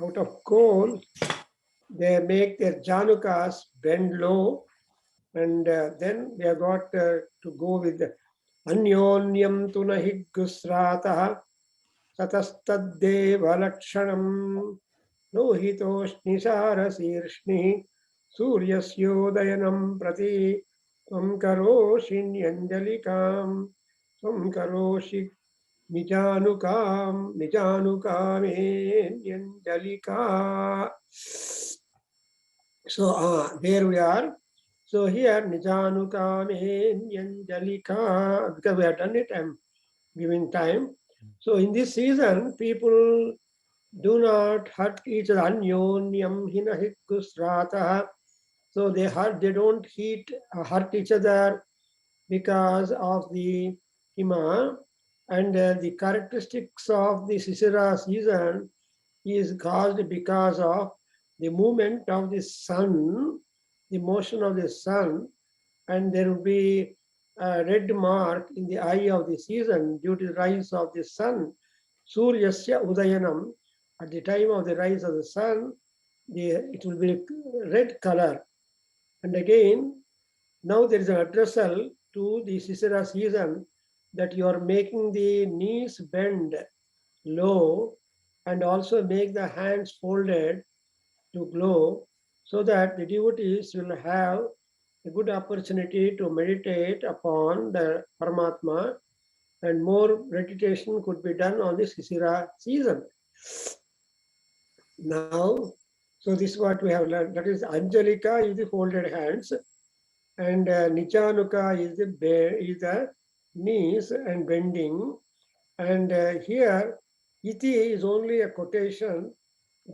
out of coal, they make their janukas bend low, and then we have got to go with Anyonyam tunahi gusratah satastadeva lakshanam lohitoshni sarasirshni suryasyodayanam prati tvam karoshi nyanjalikam tvam karoshi nijanukame nyanjalika. So there we are. So here nijanukame nyanjalika, because we have done it, I'm giving time. So in this season, people do not hurt each other. Anyonyam hinahikkusrata. So they don't hurt each other because of the hima, and the characteristics of the Sisira season is caused because of the movement of the sun, the motion of the sun, and there will be a red mark in the eye of the season due to the rise of the sun. Suryasya udayanam, at the time of the rise of the sun, it will be red color. And again, now there is an addressal to the Sisira season that you are making the knees bend low and also make the hands folded to glow, so that the devotees will have a good opportunity to meditate upon the Paramatma, and more meditation could be done on the Sisira season. Now, so this is what we have learned. That is, Anjalika is the folded hands, and Nichanuka is the knees and bending. And here, iti is only a quotation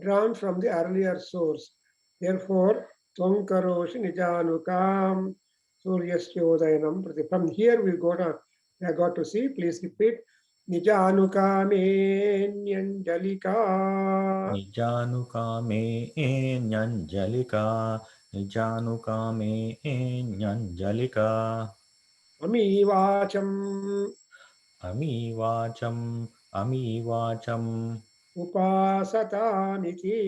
drawn from the earlier source. Therefore, Tvam karoshi nijanukam suryasyodayanam prati. From here we got to see, please repeat. Nijanukame nyanjalika. Nijanukame nyanjalika. Nijanukame nyanjalika. Amivacham. Amivacham. Amivacham. Upasatamiti.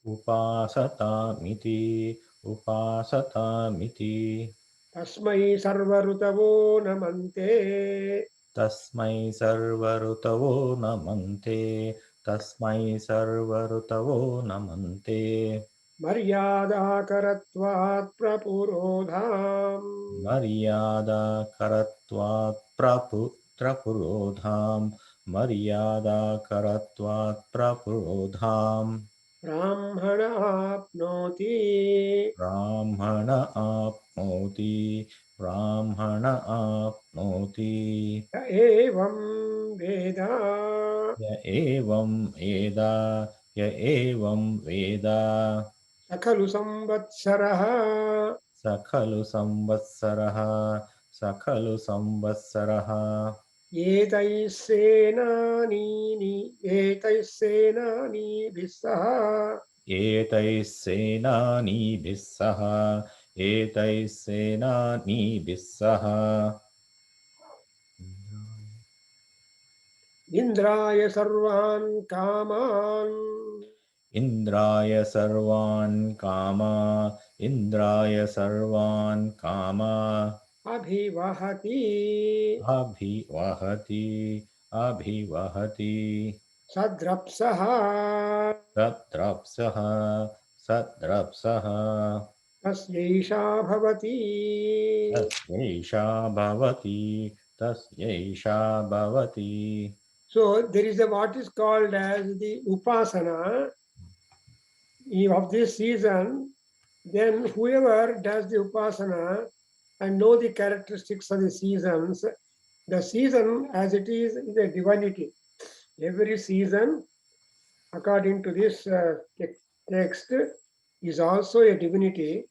Upasatamiti. Upasatamiti. Tasmai sarvarutavo namante. Tasmai sarvarutavo namante. Tasmai sarvarutavo namante. Maryada karatvat prapurodham. Maryada karatvat prapurodham. Maryada karatvat prapurodham. Brahmana apnoti. Brahmana apnoti. Brahmana apnoti. Ya evam veda. Ya evam veda. Ya evam veda. Sakhalu samvatsaraha. Sakhalu samvatsaraha. Sakhalu samvatsaraha. Etaisenani visaha. Etaiः सेनानीभिः सह एतैः सेनानीभिः सह Indraya sarvan kaman. इन्द्राय सर्वान् कामा इन्द्राय सर्वान् कामा Abhivahati. अभिवहति अभिवहति Sadrapsaha. तत्रप्सः सद्रप्सः Tasyaisha bhavati. तस्यैषा भवति तस्यैषा भवति. So there is what is called as the upasana of this season. Then whoever does the upasana and know the characteristics of the seasons, the season as it is a divinity. Every season, according to this text, is also a divinity,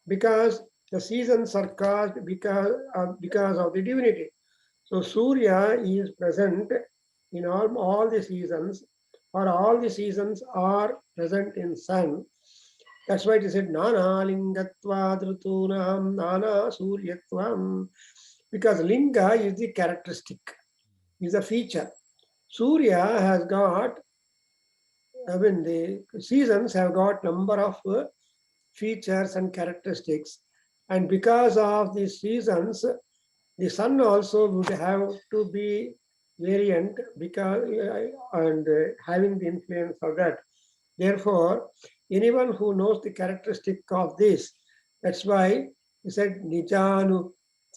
because the seasons are caused because of the divinity. So Surya is present in all the seasons, or all the seasons are present in sun. That's why it is said Nana Lingatva Dhrutunam Nana Suryatvam, because Linga is the characteristic, is a feature. Surya has got I mean, the seasons have got number of features and characteristics, and because of the seasons, the sun also would have to be variant because and having the influence of that. Therefore, anyone who knows the characteristic of this, that's why he said Nija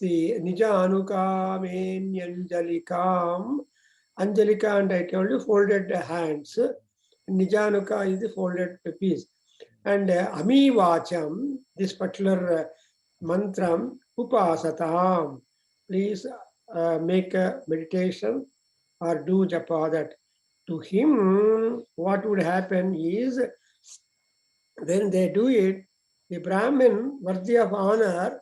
Anukamanjalikam. Anjalika, and I told you folded hands. Nijanuka is the folded piece. And Ami Vacham, this particular mantram, Upasatam. Please make a meditation or do japa that. To him, what would happen is when they do it, the Brahmin, worthy of honor,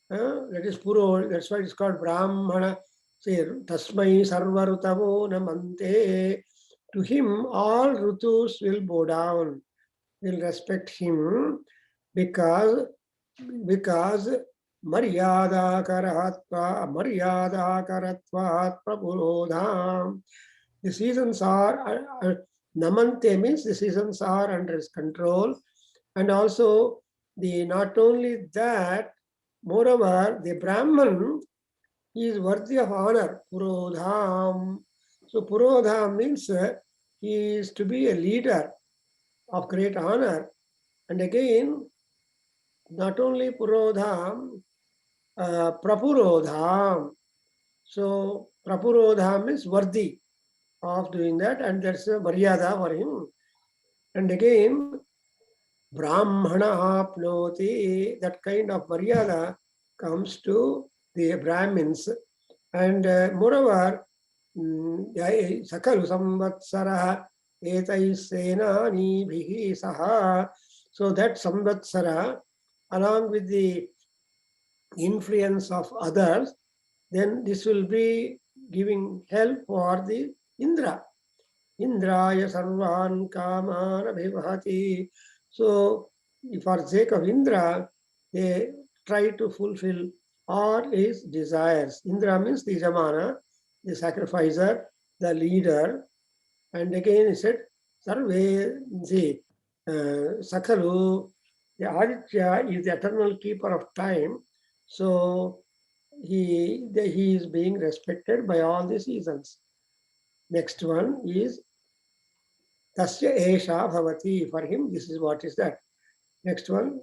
that is Puro, that's why it's called Brahmana. Say, Tasmai Sarvarutavo Namante. To him, all Rutus will bow down, will respect him because Maryada Karatvat Prabhurodham. The seasons are Namante means the seasons are under his control, and also the not only that, moreover, the Brahman is worthy of honor, Purodham. So Purodham means he is to be a leader of great honor. And again, not only Purodham, Prapurodham. So Prapurodham is worthy of doing that, and that's a Maryada for him. And again, Brahmana apnoti, that kind of Maryada comes to the Brahmins. And moreover, Sakalu Samvatsara Etai Senani Bhihi Saha. So that Samvatsara, along with the influence of others, then this will be giving help for the Indra. Indraya Sarvan Kaman Abhivahati. So, for sake of Indra, they try to fulfill all his desires. Indra means the Yajamana, the sacrificer, the leader. And again he said, Sarve, see, Sakalu, the Aditya is the eternal keeper of time. So he is being respected by all the seasons. Next one is Tasya Esha Bhavati. For him, this is what is that. Next one,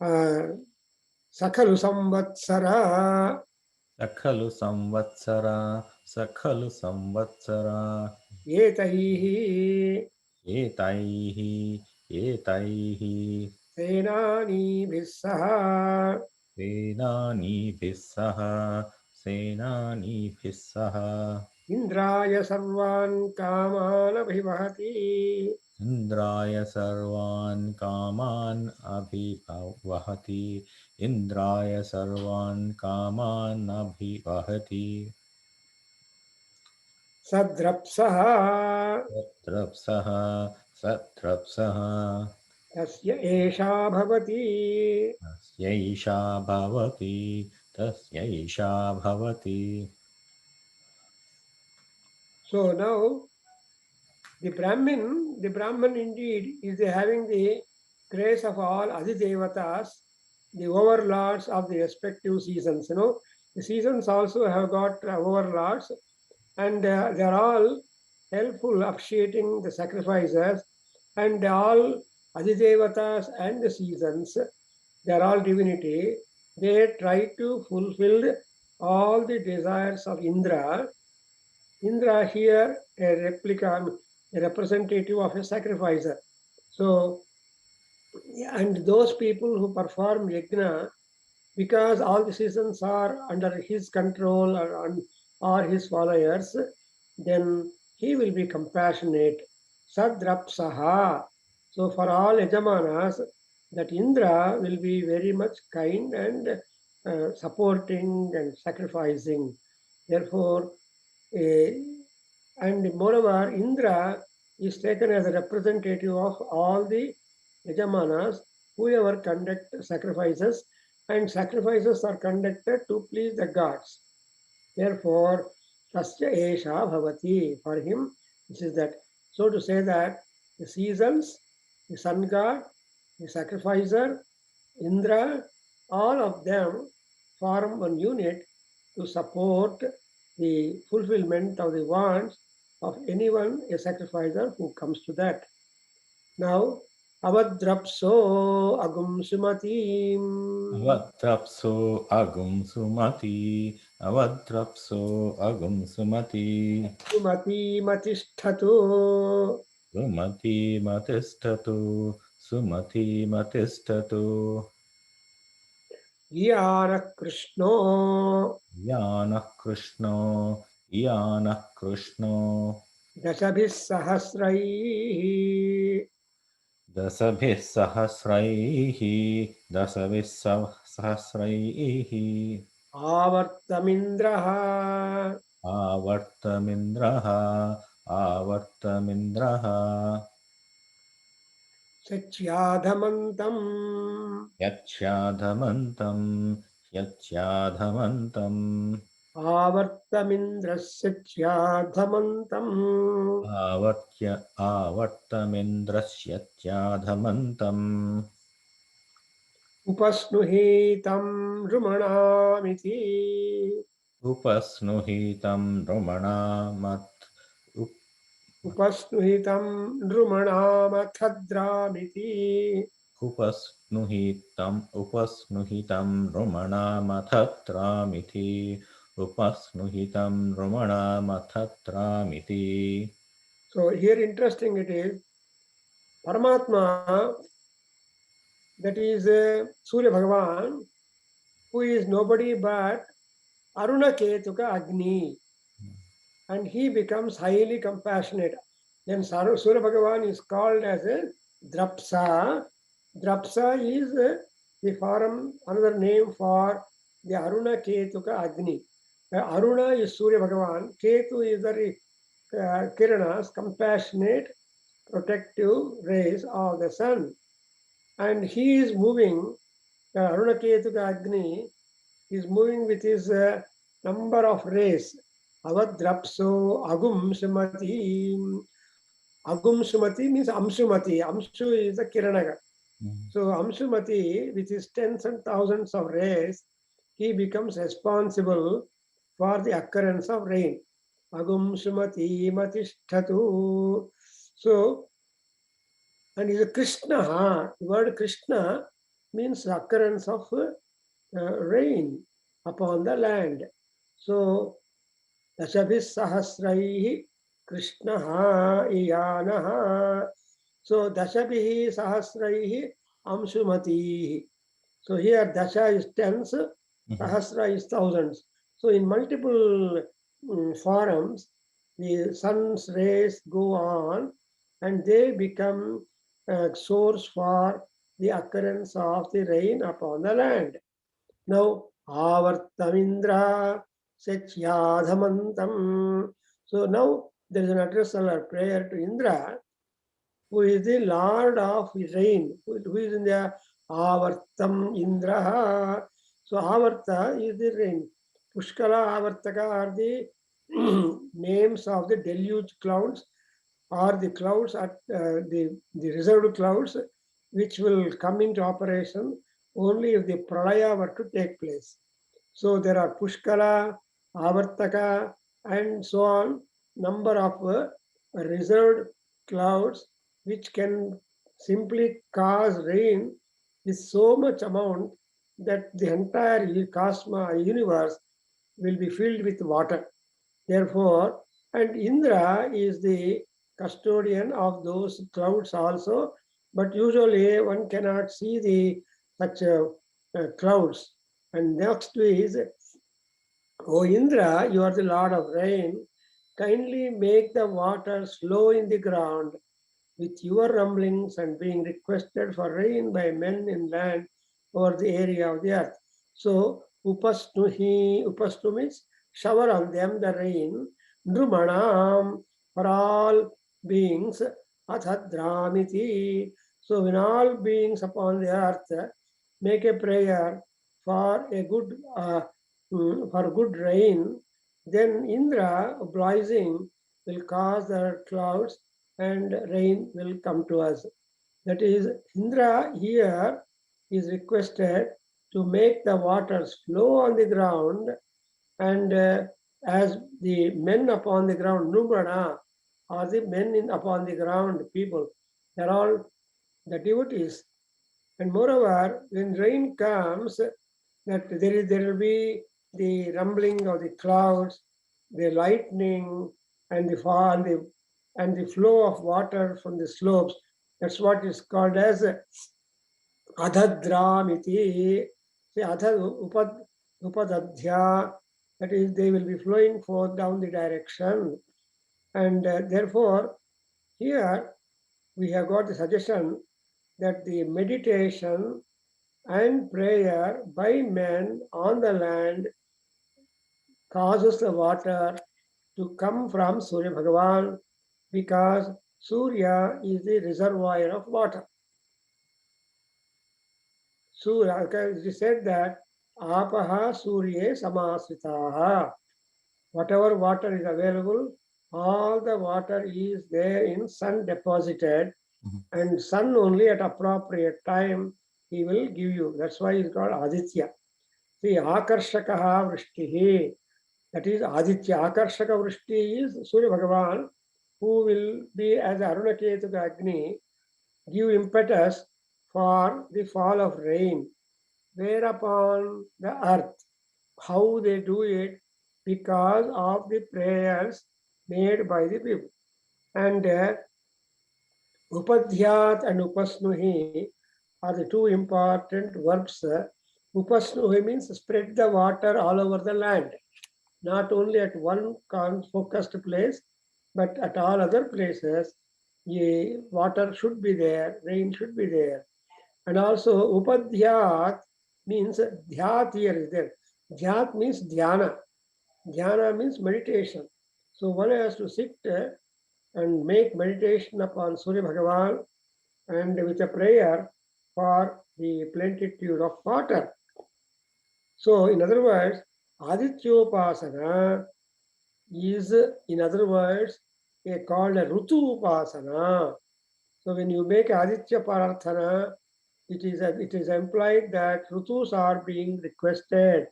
Sakalu Samvatsara. Sakhalu samvatsara, sakhalu samvatsara, Etaihi etaihi, etaihi, Senani Vissaha. senani vissaha, senani vissaha, Indraya Sarvan Kaman Abhivahati. Indraya sarvan kaman abhivahati, Indraya sarvan kaman abhivahati, Sadrapsaha. satrapsaha, satrapsaha, Tasya Esha Bhavati. tasyaisha bhavati, tasyaisha bhavati. So now the Brahman indeed is having the grace of all Adidevatas, the overlords of the respective seasons. The seasons also have got overlords, and they are all helpful officiating the sacrifices, and all Adidevatas and the seasons, they are all divinity. They try to fulfill all the desires of Indra. Indra here, a replica, a representative of a sacrificer. So, and those people who perform yajna, because all the seasons are under his control or his followers, then he will be compassionate. Sadrapsaha. So for all yajamanas, that Indra will be very much kind and supporting and sacrificing. Therefore, and moreover, Indra is taken as a representative of all the yajamanas, whoever conduct sacrifices, and sacrifices are conducted to please the gods. Therefore, Tasya Esha Bhavati, for him, this is that. So to say that the seasons, the sun god, the sacrificer, Indra, all of them form one unit to support the fulfillment of the wants of anyone, a sacrificer who comes to that. Now, Avadrapso Agum Sumatim. Avadrapso agum sumati. Avadrapso agum sumati. Sumati Matisthatu Sumati matistatu. Sumati matistatu. Yana Krishno Yanah Krishno. Yanah Krishno. Dashabhis Sahasrai Dasabhis sahasraihi. Dasabhis sahasraihi. Avartamindraha Avartamindraha. Avartamindraha. Satyadhamantam Yachyadhamantam. Yachyadhamantam. Avartamindra Satyadhamantam Avartamindrasyatyadhamantam. Upasnuhitam Rumanamiti Upasnuhitam Ramana Upasnuhitam Rumanamathadramiti Upasnuhitam Ramana Mathatramiti. Upasnuhitam Ramana Mathatramiti. So here interesting it is, Paramatma, that is Surya Bhagavan, who is nobody but Aruna Ketuka Agni, and he becomes highly compassionate. Then Surya Bhagavan is called as a Drapsa. Drapsa is the form, another name for the Aruna Ketuka Agni. Aruna is Surya Bhagavan, Ketu is the Kiranas, compassionate, protective rays of the sun. And he is moving, Aruna Ketuka Agni is moving with his number of rays. Avadrapso Agum Sumati. Agum Sumati means Amsumati. Amshu is the Kiranaga. So Amsumati, with his tens and thousands of rays, he becomes responsible for the occurrence of rain. Agum Sumati Matishtatu. So, and is a Krishna. The word Krishna means the occurrence of rain upon the land. So, Dashabhis Sahasraihi Krishnaha Iyanaha. So, Dashabhihi Sahasraihi Amsumatihi. So, here Dasha is tens, Sahasra is thousands. So, in multiple forums, the sun's rays go on and they become a source for the occurrence of the rain upon the land. Now, Avartamindra Satyadhamantam. So now there is an addressal or prayer to Indra, who is the Lord of rain, who is in the Avartam Indra. So Avarta is the rain. Pushkala, Avartaka are the names of the deluge clouds, or the clouds at the reserved clouds, which will come into operation only if the pralaya were to take place. So there are Pushkala, Avartaka, and so on, number of reserved clouds which can simply cause rain with so much amount that the entire universe will be filled with water. Therefore, and Indra is the custodian of those clouds also, but usually one cannot see the such clouds. And next is, O Indra, you are the Lord of rain, kindly make the waters flow in the ground with your rumblings and being requested for rain by men in land over the area of the earth. So, Upastu means shower on them the rain, Nrumanam, for all beings, Athadramiti. So, when all beings upon the earth make a prayer for a good for good rain, then Indra, obliging, will cause the clouds and rain will come to us. That is, Indra here is requested to make the waters flow on the ground, and as the men upon the ground, Nubrana, are the men upon the ground people, they're all the devotees. And moreover, when rain comes, that there will be the rumbling of the clouds, the lightning, and the fall, and the flow of water from the slopes. That's what is called as adhadramiti. See, upadadhya, that is, they will be flowing forth down the direction. And therefore, here we have got the suggestion that the meditation and prayer by men on the land causes the water to come from Surya Bhagavan, because Surya is the reservoir of water. Surya, it is said that Apaha Surya Samasvitaha. Whatever water is available, all the water is there in sun deposited, and sun only at appropriate time he will give you. That's why it's called Aditya. See, Akarshakaha Vrishtihi. That is Aditya. Akarshaka Vrishti is Surya Bhagavan, who will be as Arunaketuka Agni, give impetus for the fall of rain. Whereupon the earth, how they do it, because of the prayers made by the people. And Upadhyat and Upasnuhi are the two important verbs. Upasnuhi means spread the water all over the land, not only at one focused place, but at all other places. Water should be there, rain should be there. And also Upadhyat means dhyat here is there. Dhyat means dhyana. Dhyana means meditation. So one has to sit and make meditation upon Surya Bhagavan, and with a prayer for the plenitude of water. So in other words, Adityopasana is, in other words, called a Rutu Upasana. So when you make Aditya Pararthana, it is implied that Rutus are being requested.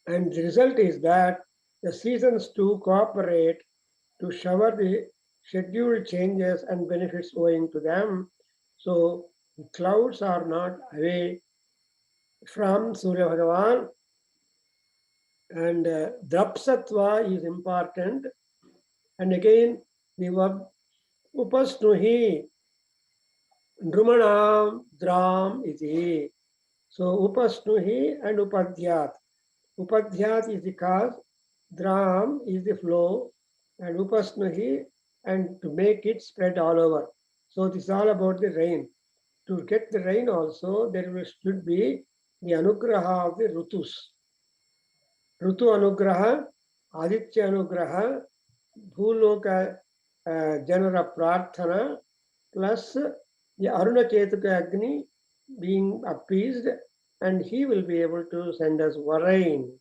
And the result is that the seasons too cooperate to shower the scheduled changes and benefits owing to them. So the clouds are not away from Surya Bhagavan, and Drapsatva is important. And again, the verb Upasnuhi, Drumanam Dram iti. So Upasnuhi and Upadhyat. Upadhyat is the cause, Dram is the flow, and Upasnuhi, and to make it spread all over. So this is all about the rain. To get the rain also, there should be the anugraha of the Rutus. Rutu anugraha, Aditya anugraha, Bhuloka Janara Prarthana, plus the Arunaketuka Agni being appeased, and he will be able to send us rain.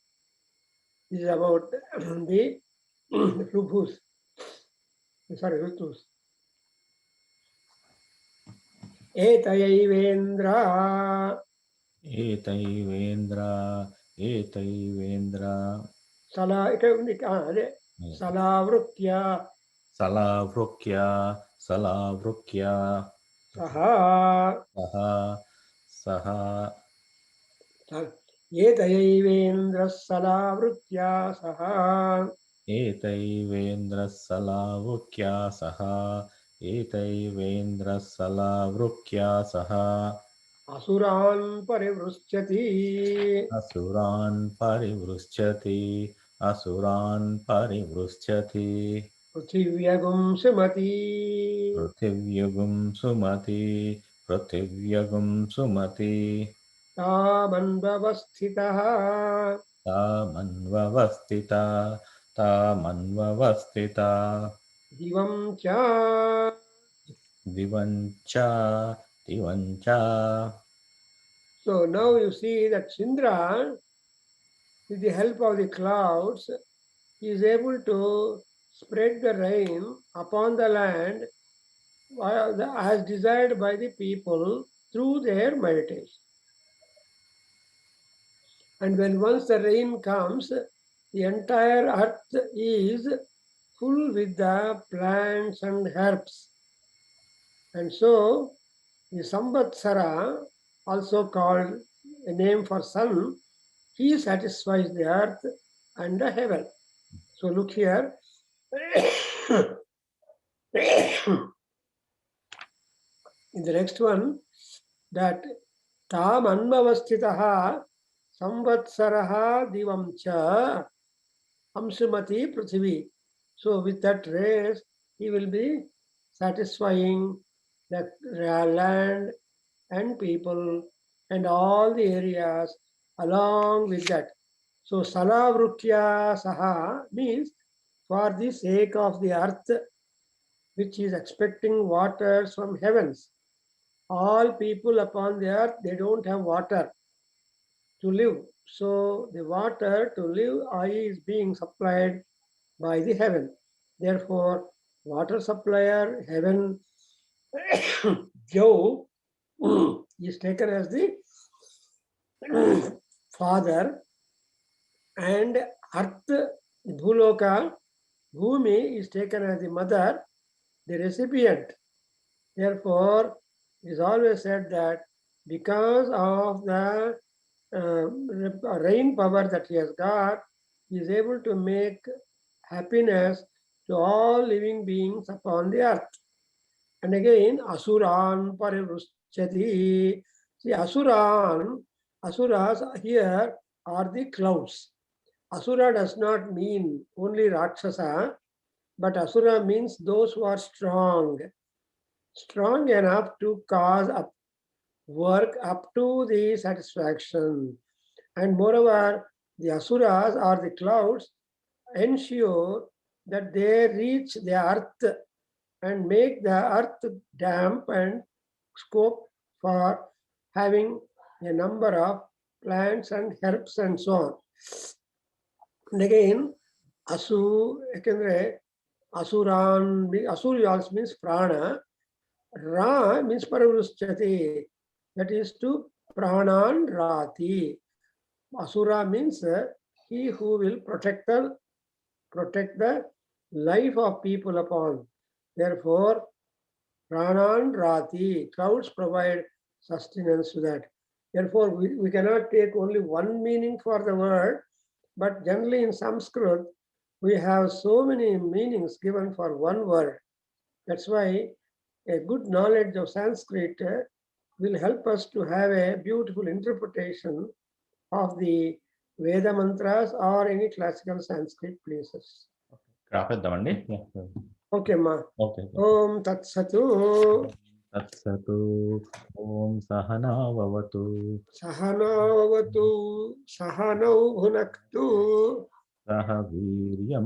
This is about the Rutus. Etayivendra. Etayivendra. Salavrukya. Salavrukya. Saha. Saha. Etayivendra salavrukya saha. Etayivendra salavrukya saha. Etayivendra salavrukya saha. Asuran parivrushyati. Asuran parivrushyati. Asuran parivrushyati. Pruthivyagum sumati. Pruthivyagum sumati. Pruthivyagum sumati. Tamanvavasthitaha. Tamanvavastita. Tamanvavastita. Divam cha. Divancha. Divancha. So now you see that Chandra, with the help of the clouds, is able to spread the rain upon the land as desired by the people through their meditation. And when once the rain comes, the entire earth is full with the plants and herbs. And so the Samvatsara, also called a name for sun, he satisfies the earth and the heaven. So look here. In the next one, that tam anmavastitaha samvatsaraha divam cha amsumati prithvi. So with that race, he will be satisfying the land and people and all the areas along with that. So salavrutya saha means for the sake of the earth, which is expecting waters from heavens. All people upon the earth, they don't have water to live. So the water to live is being supplied by the heaven. Therefore, water supplier, heaven, Joe is taken as the father, and earth, Bhuloka, Bhumi is taken as the mother, the recipient. Therefore, it is always said that because of the rain power that he has got, he is able to make happiness to all living beings upon the earth. And again, Asuran Parivrushyati. See, Asuras here are the clouds. Asura does not mean only Rakshasa, but Asura means those who are strong enough to cause up work up to the satisfaction. And moreover, the Asuras or the clouds ensure that they reach the earth and make the earth damp and scope for having a number of plants and herbs and so on. And again, Asu, Asuran, Asuri also means prana. Ra means paravruschati, that is to pranan rati. Asura means he who will protect the life of people upon. Therefore, pranan rati, clouds provide sustenance to that. Therefore, we cannot take only one meaning for the word, but generally in Sanskrit, we have so many meanings given for one word. That's why a good knowledge of Sanskrit will help us to have a beautiful interpretation of the Veda mantras or any classical Sanskrit places. రాపేద్దామండి. Okay, ma. Okay. Om Tat Satu. తత్సతు. ఓం సహనావవతు. Sahanavavatu. Sahanau Bhunaktu. సహ వీర్యం